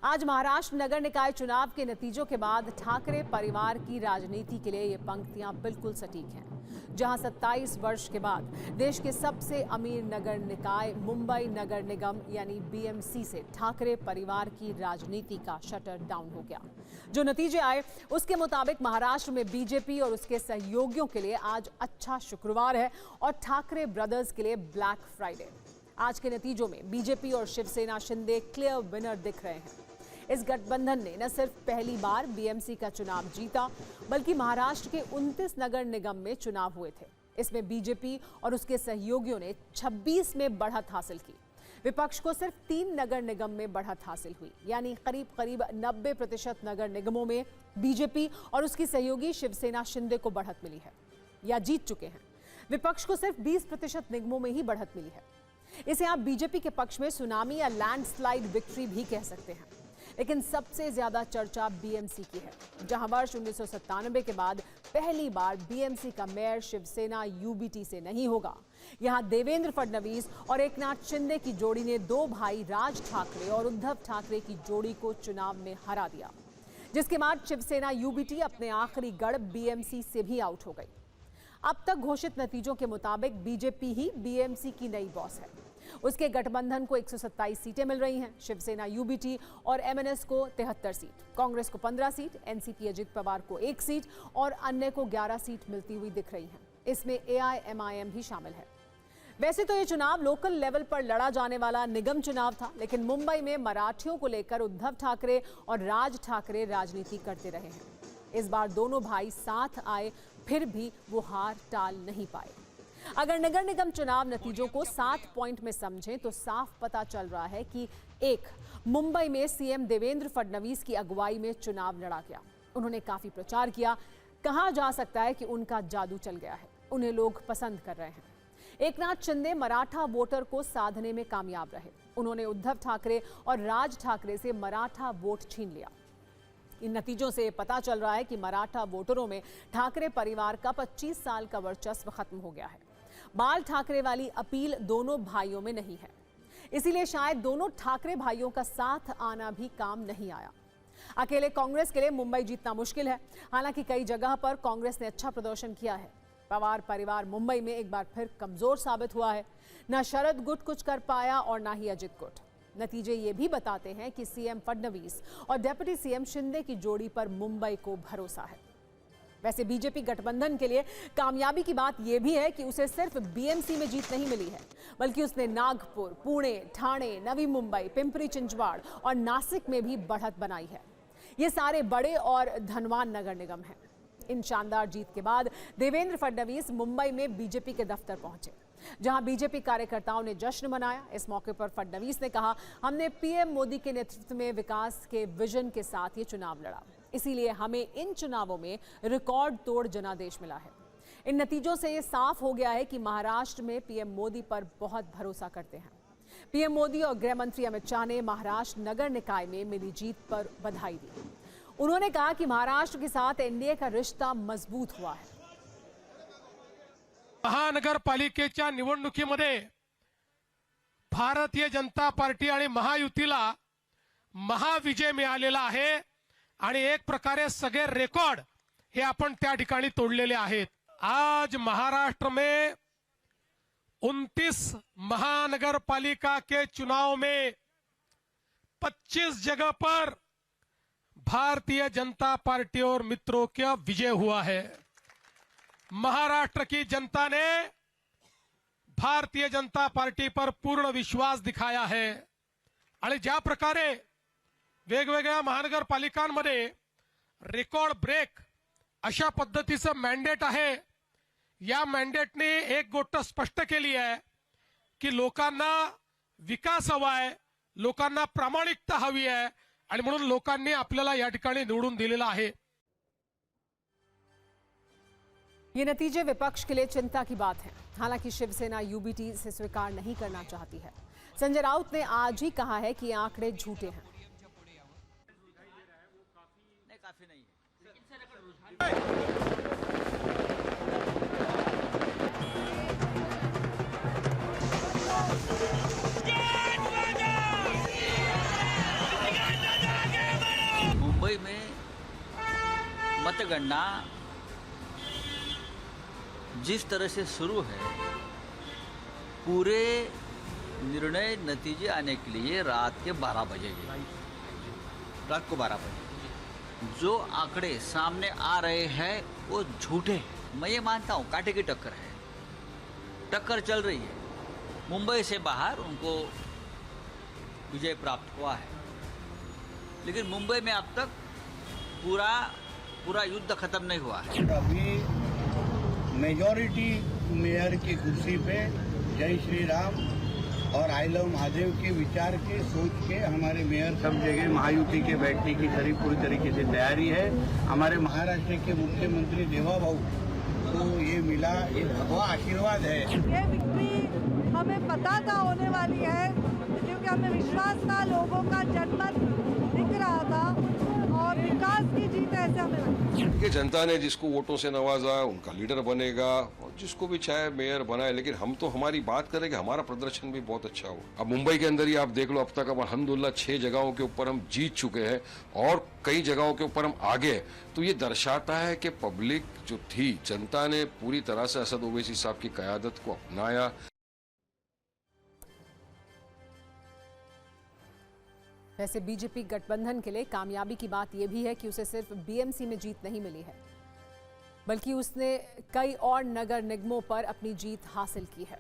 आज महाराष्ट्र नगर निकाय चुनाव के नतीजों के बाद ठाकरे परिवार की राजनीति के लिए ये पंक्तियां बिल्कुल सटीक हैं। जहां 27 वर्ष के बाद देश के सबसे अमीर नगर निकाय मुंबई नगर निगम यानी बीएमसी से ठाकरे परिवार की राजनीति का शटर डाउन हो गया। जो नतीजे आए उसके मुताबिक महाराष्ट्र में बीजेपी और उसके सहयोगियों के लिए आज अच्छा शुक्रवार है और ठाकरे ब्रदर्स के लिए ब्लैक फ्राइडे। आज के नतीजों में बीजेपी और शिवसेना शिंदे क्लियर विनर दिख रहे हैं। इस गठबंधन ने न सिर्फ पहली बार बीएमसी का चुनाव जीता बल्कि महाराष्ट्र के 29 नगर निगम में चुनाव हुए थे। इसमें बीजेपी और उसके सहयोगियों ने 26 में बढ़त हासिल की। विपक्ष को सिर्फ 3 नगर निगम में बढ़त हासिल हुई, यानी करीब 90% नगर निगमों में बीजेपी और उसकी सहयोगी शिवसेना शिंदे को बढ़त मिली है या जीत चुके हैं। विपक्ष को सिर्फ 20% निगमों में ही बढ़त मिली है। इसे आप बीजेपी के पक्ष में सुनामी या लैंडस्लाइड विक्ट्री भी कह सकते हैं। लेकिन सबसे ज्यादा चर्चा बीएमसी की है, जहां वर्ष 1997 के बाद पहली बार बीएमसी का मेयर शिवसेना यूबीटी से नहीं होगा। यहां देवेंद्र फडणवीस और एकनाथ शिंदे की जोड़ी ने 2 भाई राज ठाकरे और उद्धव ठाकरे की जोड़ी को चुनाव में हरा दिया, जिसके बाद शिवसेना यूबीटी अपने आखिरी गढ़ बीएमसी से भी आउट हो गई। अब तक घोषित नतीजों के मुताबिक बीजेपी ही बीएमसी की नई बॉस है। उसके गठबंधन को 127 सीटें मिल रही हैं। शिवसेना यूबीटी और एमएनएस को 73 सीट, कांग्रेस को 15 सीट, एनसीपी अजित पवार को 1 सीट और अन्य को 11 सीट मिलती हुई दिख रही हैं। इसमें एआईएमआईएम भी शामिल है। वैसे तो ये चुनाव लोकल लेवल पर लड़ा जाने वाला निगम चुनाव था, लेकिन मुंबई में मराठियों को लेकर उद्धव ठाकरे और राज ठाकरे राजनीति करते रहे हैं। इस बार दोनों भाई साथ आए, फिर भी वो हार टाल नहीं पाए। अगर नगर निगम चुनाव नतीजों को 7 पॉइंट में समझें तो साफ पता चल रहा है कि 1, मुंबई में सीएम देवेंद्र फडणवीस की अगुवाई में चुनाव लड़ा गया। उन्होंने काफी प्रचार किया। कहा जा सकता है कि उनका जादू चल गया है, उन्हें लोग पसंद कर रहे हैं। एकनाथ शिंदे मराठा वोटर को साधने में कामयाब रहे। उन्होंने उद्धव ठाकरे और राज ठाकरे से मराठा वोट छीन लिया। इन नतीजों से पता चल रहा है कि मराठा वोटरों में ठाकरे परिवार का 25 साल का वर्चस्व खत्म हो गया है। बाल ठाकरे वाली अपील दोनों भाइयों में नहीं है, इसीलिए शायद दोनों ठाकरे भाइयों का साथ आना भी काम नहीं आया। अकेले कांग्रेस के लिए मुंबई जीतना मुश्किल है। हालांकि कई जगह पर कांग्रेस ने अच्छा प्रदर्शन किया है। पवार परिवार मुंबई में एक बार फिर कमजोर साबित हुआ है। न शरद गुट कुछ कर पाया और न ही अजित गुट। नतीजे ये भी बताते हैं कि सीएम फडणवीस और डिप्टी सीएम शिंदे की जोड़ी पर मुंबई को भरोसा है। वैसे बीजेपी गठबंधन के लिए कामयाबी की बात यह भी है कि उसे सिर्फ बीएमसी में जीत नहीं मिली है, बल्कि उसने नागपुर, पुणे, ठाणे, नवी मुंबई, पिंपरी चिंचवाड़ और नासिक में भी बढ़त बनाई है। ये सारे बड़े और धनवान नगर निगम हैं। इन शानदार जीत के बाद देवेंद्र फडणवीस मुंबई में बीजेपी के दफ्तर पहुंचे, जहां बीजेपी कार्यकर्ताओं ने जश्न मनाया। इस मौके पर फडणवीस ने कहा, हमने पीएम मोदी के नेतृत्व में विकास के विजन के साथ ये चुनाव लड़ा, इसीलिए हमें इन चुनावों में रिकॉर्ड तोड़ जनादेश मिला है। इन नतीजों से ये साफ हो गया है कि महाराष्ट्र में पीएम मोदी पर बहुत भरोसा करते हैं। पीएम मोदी और गृह मंत्री अमित शाह ने महाराष्ट्र नगर निकाय में मिली जीत पर बधाई दी। उन्होंने कहा कि महाराष्ट्र के साथ एनडीए का रिश्ता मजबूत हुआ है। महानगरपालिकेच्या निवडणुकीमध्ये भारतीय जनता पार्टी आणि महायुतीला महाविजय मिळालेला आहे आणि एक प्रकारे सगळे रेकॉर्ड हे आपण त्या ठिकाणी तोडलेले आहेत। आज महाराष्ट्र में 29 महानगरपालिका के चुनाव में 25 जगह पर भारतीय जनता पार्टी और मित्रों का विजय हुआ है। महाराष्ट्र की जनता ने भारतीय जनता पार्टी पर पूर्ण विश्वास दिखाया है आणि ज्या प्रकारे वेगवेगळ्या महानगरपालिकांमध्ये रेकॉर्ड ब्रेक अशा पद्धतीचं मॅन्डेट आहे, या मॅन्डेटने एक गोष्ट स्पष्ट केली आहे की लोकांना विकास हवा आहे, लोकांना प्रामाणिकता हवी आहे आणि म्हणून लोकांनी आपल्याला या ठिकाणी निवडून दिलेला आहे। ये नतीजे विपक्ष के लिए चिंता की बात है। हालांकि शिवसेना यूबीटी इसे स्वीकार नहीं करना चाहती है। संजय राउत ने आज ही कहा है कि ये आंकड़े झूठे हैं। काफी नहीं है। मतगणना जिस तरह से शुरू है, पूरे निर्णय नतीजे आने के लिए रात के 12 बजेगी, रात को 12 बजे। जो आंकड़े सामने आ रहे हैं वो झूठे हैं। मैं ये मानता हूँ कांटे की टक्कर है, टक्कर चल रही है। मुंबई से बाहर उनको विजय प्राप्त हुआ है, लेकिन मुंबई में अब तक पूरा युद्ध खत्म नहीं हुआ है। अभी मेजॉरिटी मेयर की कुर्सी पे जय श्री राम और आई लव महादेव के विचार के सोच के हमारे मेयर सब जगह महायुति के बैठने की पूरी तरीके से तैयारी है। हमारे महाराष्ट्र के मुख्यमंत्री देवा भाऊ को ये मिला, ये भगवा आशीर्वाद है। ये विक्ट्री हमें पता था होने वाली है, क्योंकि हमें विश्वास था, लोगों का जनमत दिख रहा था और विकास की जीत ऐसे हमें लगती कि जनता ने जिसको वोटों से नवाजा उनका लीडर बनेगा और जिसको भी चाहे मेयर बनाए, लेकिन हम तो हमारी बात करें कि हमारा प्रदर्शन भी बहुत अच्छा हो। अब मुंबई के अंदर ही आप देख लो, अब तक अब अल्हम्दुलिल्लाह 6 जगहों के ऊपर हम जीत चुके हैं और कई जगहों के ऊपर हम आगे हैं। तो ये दर्शाता है कि पब्लिक जो थी, जनता ने पूरी तरह से असद ओवैसी साहब की क़यादत को अपनाया। वैसे बीजेपी गठबंधन के लिए कामयाबी की बात यह भी है कि उसे सिर्फ बीएमसी में जीत नहीं मिली है, बल्कि उसने कई और नगर निगमों पर अपनी जीत हासिल की है।